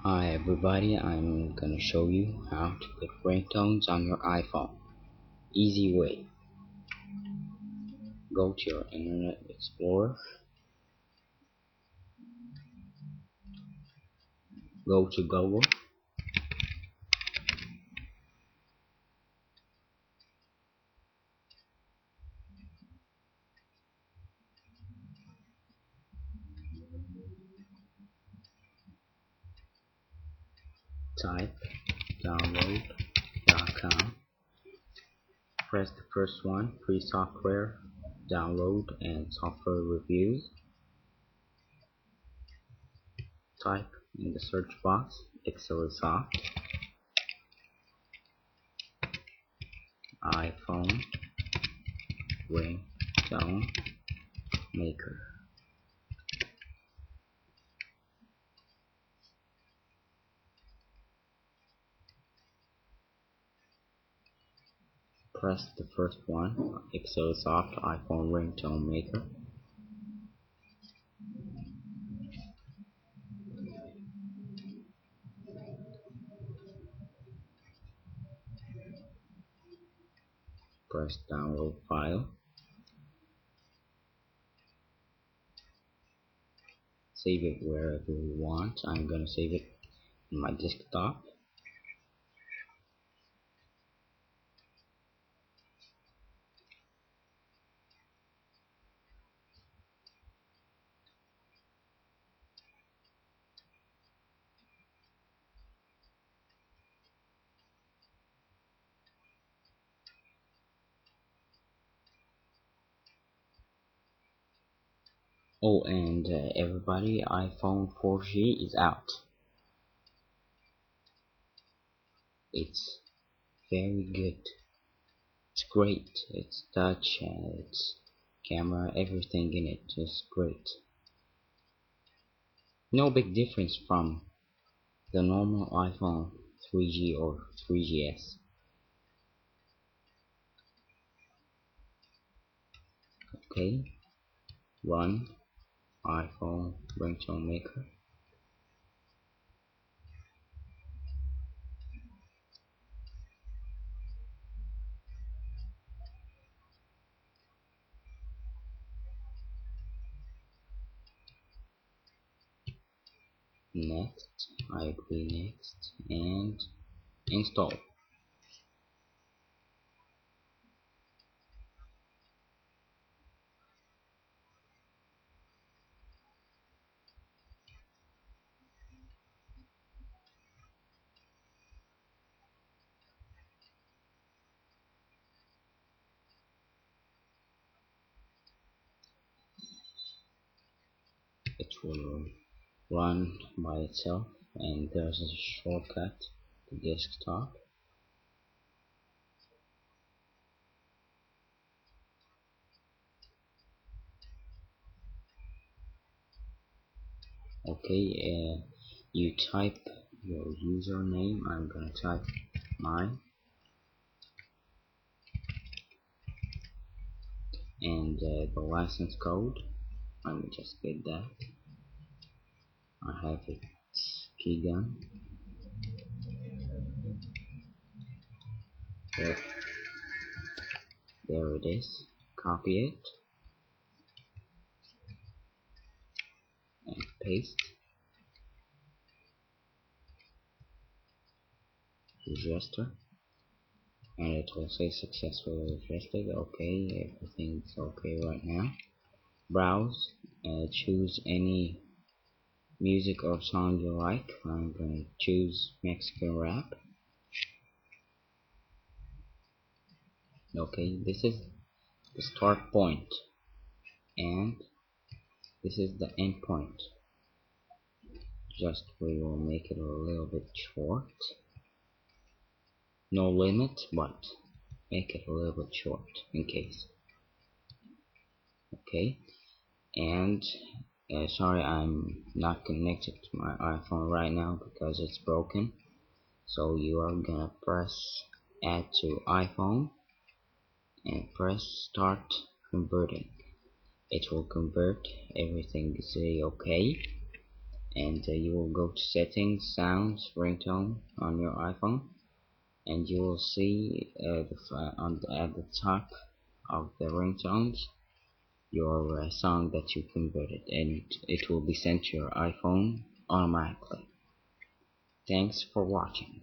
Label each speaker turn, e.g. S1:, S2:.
S1: Hi everybody, I'm gonna show you how to put ringtones on your iPhone. Easy way. Go to your Internet Explorer, go to Google, type download.com, press the first one, free software, download and software reviews. Type in the search box Soft iPhone ringtone maker. Press the first one, Soft iPhone ringtone maker. Press download file. Save it wherever you want. I'm gonna save it in my desktop. Oh, and everybody, iPhone 4G is out. It's very good. It's great. It's touch, it's camera, everything in it is great. No big difference from the normal iPhone 3G or 3GS. Okay, run iPhone ringtone maker. Next, I agree next, and install. It will run by itself, and there's a shortcut to desktop. Okay, you type your username. I'm gonna type mine, and the license code. Let me just get that. I have it. Key gun. There, there it is. Copy it and paste. Register, and it will say successfully registered. Okay, everything's okay right now. Browse, choose any music or song you like. I'm gonna choose Mexican rap. Okay, this is the start point, and this is the end point. Just we will make it a little bit short. No limit, but make it a little bit short in case. Okay, and sorry, I'm not connected to my iPhone right now because it's broken. So you are gonna press add to iPhone and press start converting. It will convert everything. Say okay, and you will go to settings, sounds, ringtone on your iPhone, and you will see at the top of the ringtones your song that you converted, and it will be sent to your iPhone automatically. Thanks for watching.